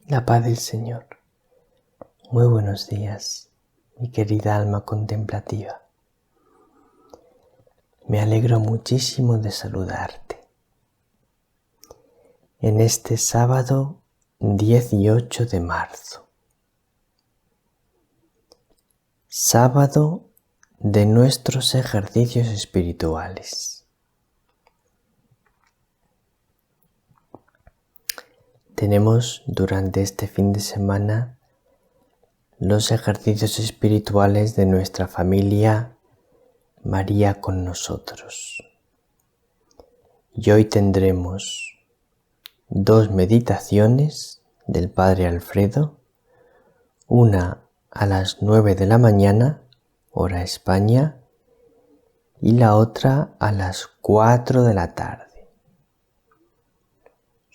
La paz del Señor. Muy buenos días, mi querida alma contemplativa. Me alegro muchísimo de saludarte. En este sábado 18 de marzo. Sábado de nuestros ejercicios espirituales. Tenemos durante este fin de semana los ejercicios espirituales de nuestra familia María con nosotros. Y hoy tendremos 2 meditaciones del Padre Alfredo, una a las 9 de la mañana, hora España, y la otra a las 4 de la tarde.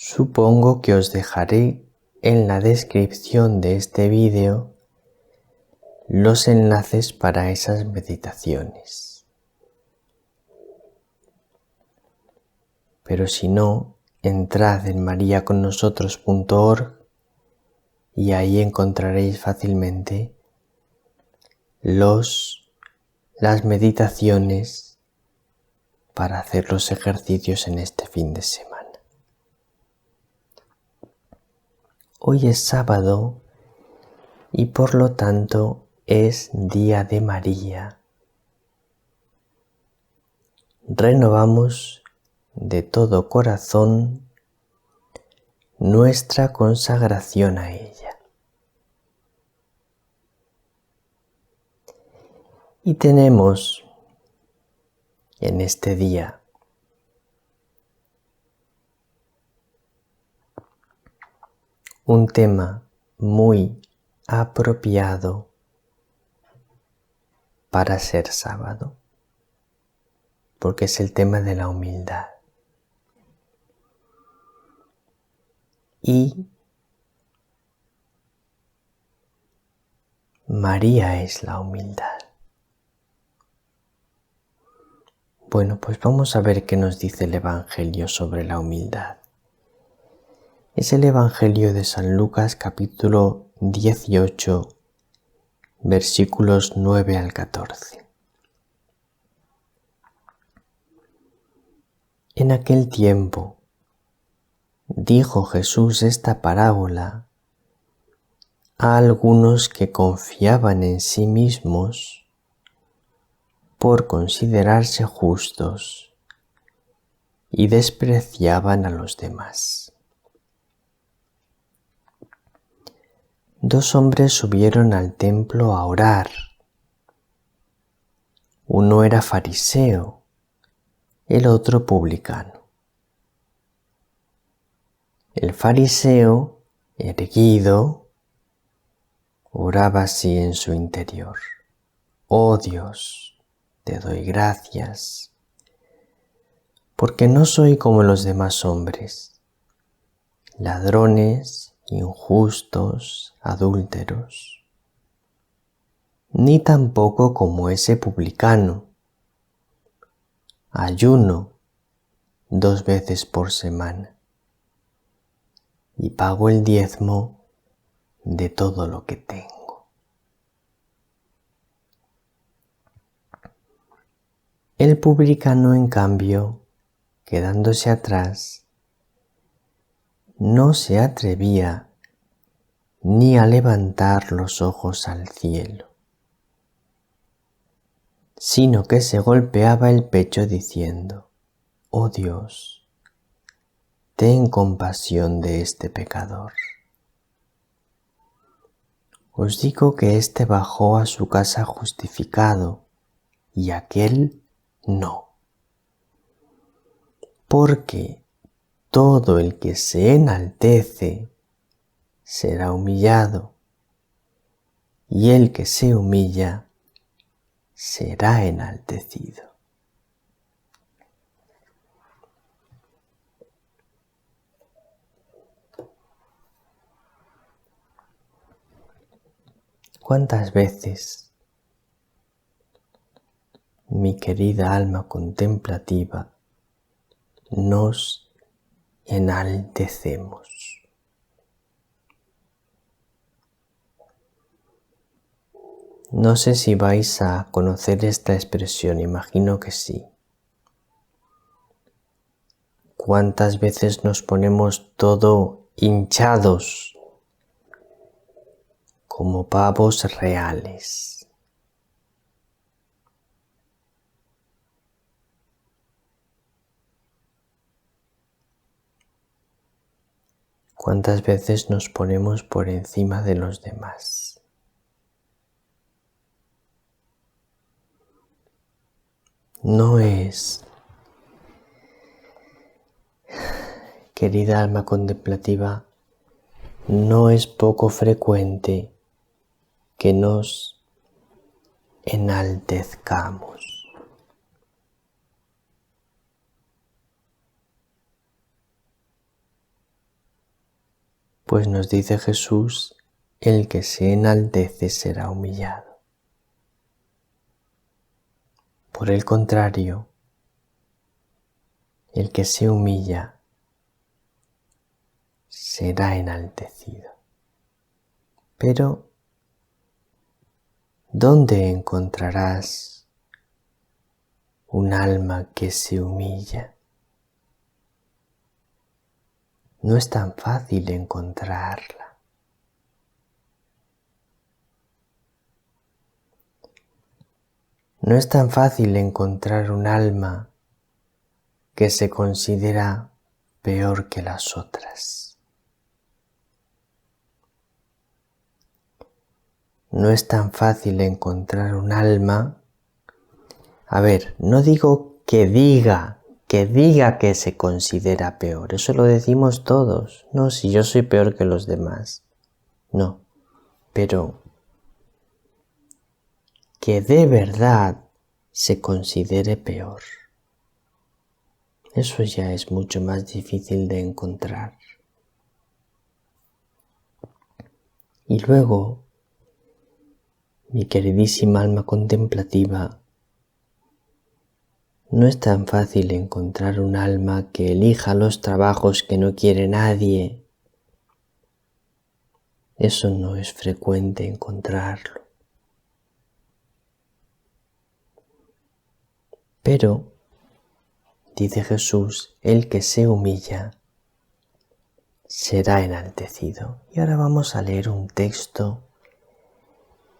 Supongo que os dejaré en la descripción de este vídeo los enlaces para esas meditaciones. Pero si no, entrad en mariaconnosotros.org y ahí encontraréis fácilmente las meditaciones para hacer los ejercicios en este fin de semana. Hoy es sábado y por lo tanto es Día de María. Renovamos de todo corazón nuestra consagración a ella. Y tenemos en este día un tema muy apropiado para ser sábado, porque es el tema de la humildad. Y María es la humildad. Bueno, pues vamos a ver qué nos dice el Evangelio sobre la humildad. Es el Evangelio de San Lucas, capítulo 18, versículos 9 al 14. En aquel tiempo dijo Jesús esta parábola a algunos que confiaban en sí mismos por considerarse justos y despreciaban a los demás. 2 hombres subieron al templo a orar. Uno era fariseo, el otro publicano. El fariseo, erguido, oraba así en su interior: Oh Dios, te doy gracias, porque no soy como los demás hombres, ladrones, injustos, adúlteros, ni tampoco como ese publicano. Ayuno 2 veces por semana y pago el diezmo de todo lo que tengo. El publicano, en cambio, quedándose atrás, no se atrevía ni a levantar los ojos al cielo, sino que se golpeaba el pecho diciendo: Oh Dios, ten compasión de este pecador. Os digo que éste bajó a su casa justificado y aquel no. Porque todo el que se enaltece será humillado, y el que se humilla será enaltecido. ¿Cuántas veces, mi querida alma contemplativa, nos enaltecemos? No sé si vais a conocer esta expresión, imagino que sí. ¿Cuántas veces nos ponemos todo hinchados como pavos reales? ¿Cuántas veces nos ponemos por encima de los demás? No es, querida alma contemplativa, no es poco frecuente que nos enaltezcamos. Pues nos dice Jesús, el que se enaltece será humillado. Por el contrario, el que se humilla será enaltecido. Pero, ¿dónde encontrarás un alma que se humilla? No es tan fácil encontrarla. No es tan fácil encontrar un alma que se considera peor que las otras. No es tan fácil encontrar un alma. A ver, no digo que diga que se considera peor. Eso lo decimos todos. No, si yo soy peor que los demás. No, pero que de verdad se considere peor. Eso ya es mucho más difícil de encontrar. Y luego, mi queridísima alma contemplativa, no es tan fácil encontrar un alma que elija los trabajos que no quiere nadie. Eso no es frecuente encontrarlo. Pero, dice Jesús, el que se humilla será enaltecido. Y ahora vamos a leer un texto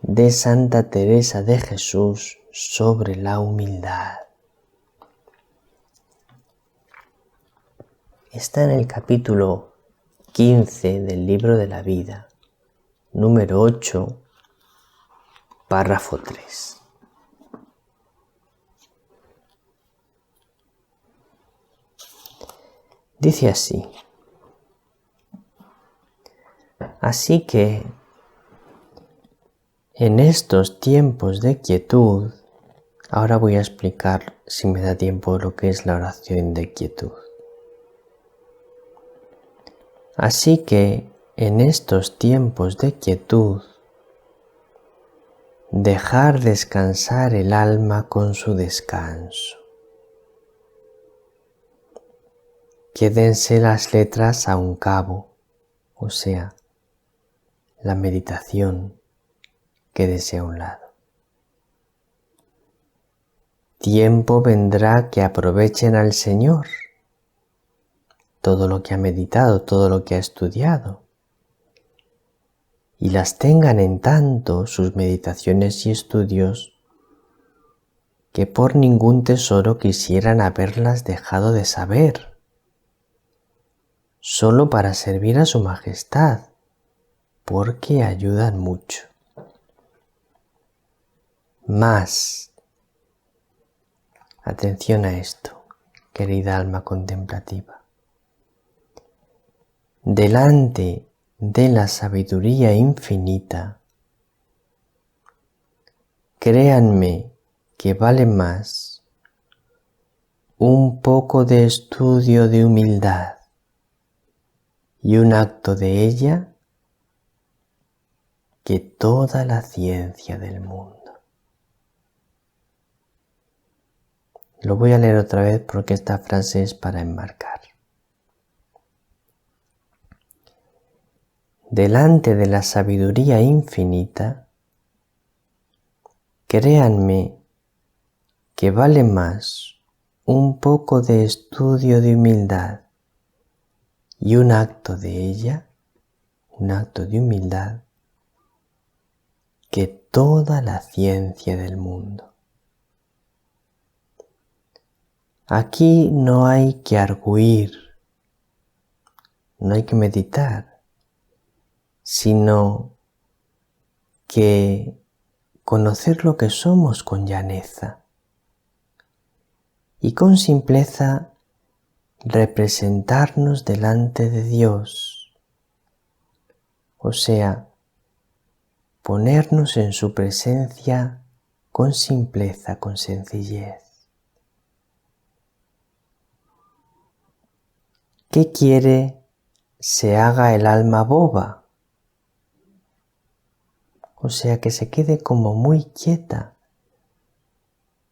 de Santa Teresa de Jesús sobre la humildad. Está en el capítulo 15 del libro de la vida, número 8, párrafo 3. Dice así: así que en estos tiempos de quietud, ahora voy a explicar, si me da tiempo, lo que es la oración de quietud. Así que en estos tiempos de quietud, dejar descansar el alma con su descanso. Quédense las letras a un cabo, o sea, la meditación quédese a un lado. Tiempo vendrá que aprovechen al Señor todo lo que ha meditado, todo lo que ha estudiado, y las tengan en tanto sus meditaciones y estudios que por ningún tesoro quisieran haberlas dejado de saber, solo para servir a su majestad, porque ayudan mucho. Más, atención a esto, querida alma contemplativa. Delante de la sabiduría infinita, créanme que vale más un poco de estudio de humildad y un acto de ella que toda la ciencia del mundo. Lo voy a leer otra vez porque esta frase es para enmarcar. Delante de la sabiduría infinita, créanme que vale más un poco de estudio de humildad y un acto de ella, un acto de humildad, que toda la ciencia del mundo. Aquí no hay que arguir, no hay que meditar, sino que conocer lo que somos con llaneza y con simpleza representarnos delante de Dios, o sea, ponernos en su presencia con simpleza, con sencillez. ¿Qué quiere se haga el alma boba? O sea, que se quede como muy quieta,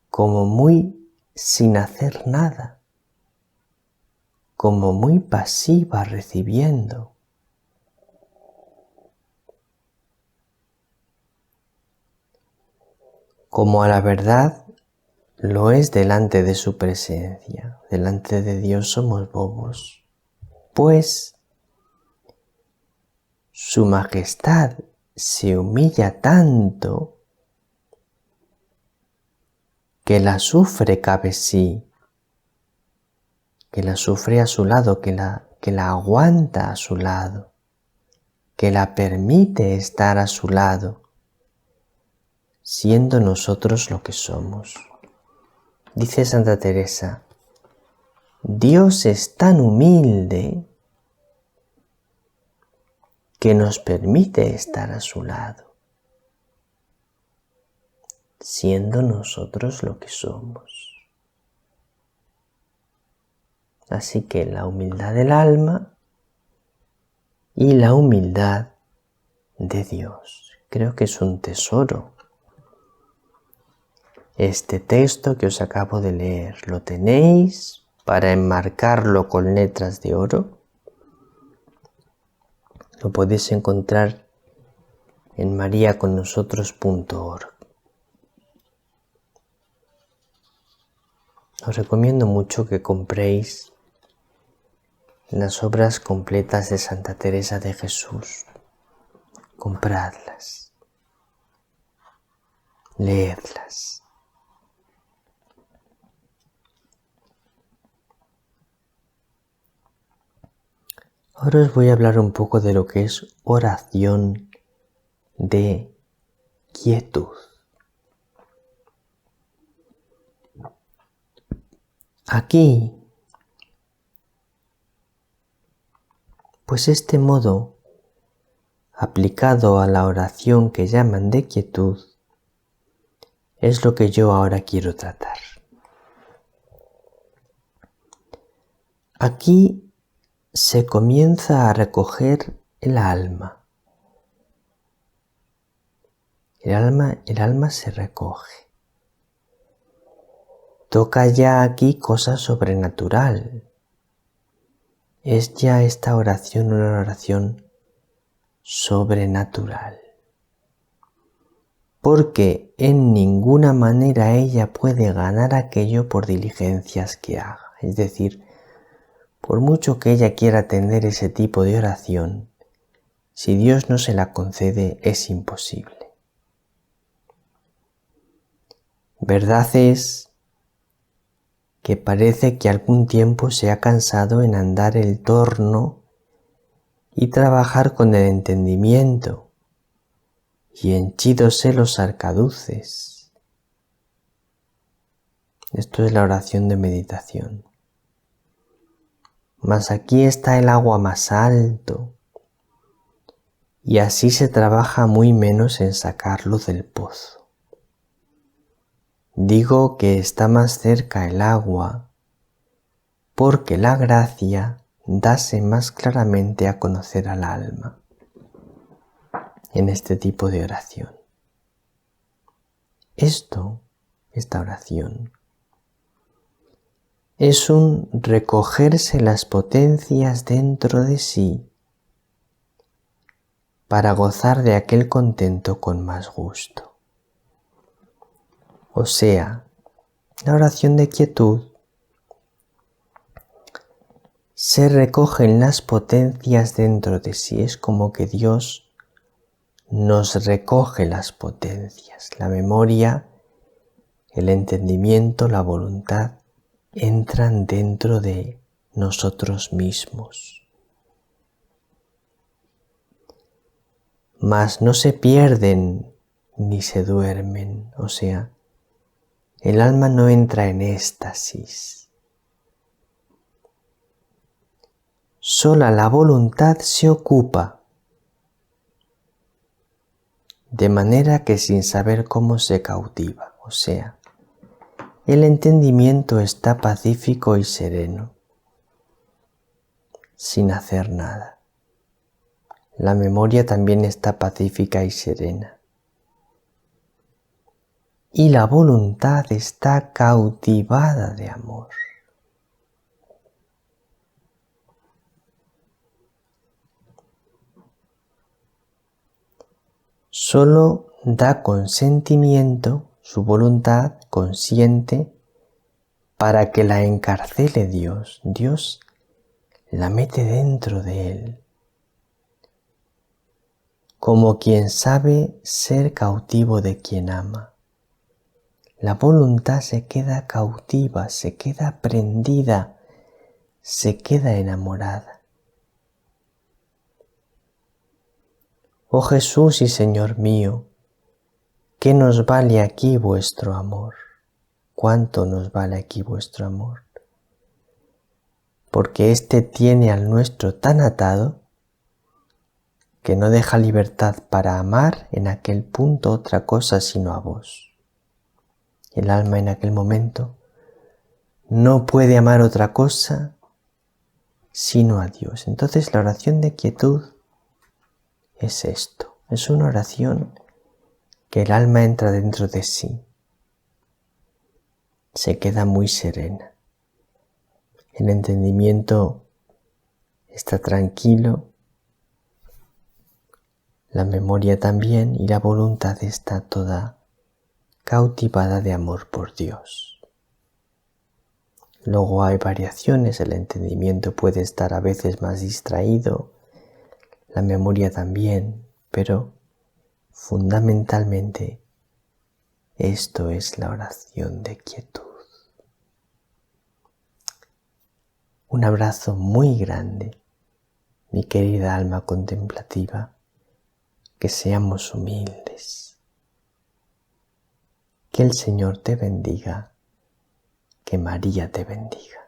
como muy sin hacer nada, como muy pasiva recibiendo. Como a la verdad lo es delante de su presencia. Delante de Dios somos bobos, pues su majestad se humilla tanto que la sufre cabe sí, que la sufre a su lado, que la aguanta a su lado, que la permite estar a su lado, siendo nosotros lo que somos. Dice Santa Teresa, Dios es tan humilde que nos permite estar a su lado, siendo nosotros lo que somos. Así que la humildad del alma y la humildad de Dios. Creo que es un tesoro. Este texto que os acabo de leer, ¿lo tenéis para enmarcarlo con letras de oro? Lo podéis encontrar en mariaconnosotros.org. Os recomiendo mucho que compréis las obras completas de Santa Teresa de Jesús. Compradlas, leedlas. Ahora os voy a hablar un poco de lo que es oración de quietud. Aquí, pues este modo, aplicado a la oración que llaman de quietud, es lo que yo ahora quiero tratar. Aquí se comienza a recoger el alma. El alma se recoge. Toca ya aquí cosa sobrenatural. Es ya esta oración una oración sobrenatural. Porque en ninguna manera ella puede ganar aquello por diligencias que haga. Es decir, por mucho que ella quiera tener ese tipo de oración, si Dios no se la concede, es imposible. Verdad es que parece que algún tiempo se ha cansado en andar el torno y trabajar con el entendimiento, y henchídose los arcaduces. Esto es la oración de meditación. Mas aquí está el agua más alto, y así se trabaja muy menos en sacarlo del pozo. Digo que está más cerca el agua, porque la gracia dase más claramente a conocer al alma en este tipo de oración. Esta oración, es un recogerse las potencias dentro de sí para gozar de aquel contento con más gusto. O sea, la oración de quietud se recogen las potencias dentro de sí. Es como que Dios nos recoge las potencias. La memoria, el entendimiento, la voluntad entran dentro de nosotros mismos. Mas no se pierden ni se duermen, o sea, el alma no entra en éxtasis. Sola la voluntad se ocupa, de manera que sin saber cómo se cautiva, o sea, el entendimiento está pacífico y sereno, sin hacer nada. La memoria también está pacífica y serena. Y la voluntad está cautivada de amor. Solo da consentimiento, su voluntad consiente para que la encarcele Dios. Dios la mete dentro de él, como quien sabe ser cautivo de quien ama. La voluntad se queda cautiva, se queda prendida, se queda enamorada. Oh Jesús y Señor mío, ¿qué nos vale aquí vuestro amor? ¿Cuánto nos vale aquí vuestro amor? Porque éste tiene al nuestro tan atado que no deja libertad para amar en aquel punto otra cosa sino a vos. El alma en aquel momento no puede amar otra cosa sino a Dios. Entonces la oración de quietud es esto, es una oración que el alma entra dentro de sí, se queda muy serena, el entendimiento está tranquilo, la memoria también y la voluntad está toda cautivada de amor por Dios. Luego hay variaciones, el entendimiento puede estar a veces más distraído, la memoria también, pero fundamentalmente esto es la oración de quietud. Un abrazo muy grande, mi querida alma contemplativa, que seamos humildes. Que el Señor te bendiga, que María te bendiga.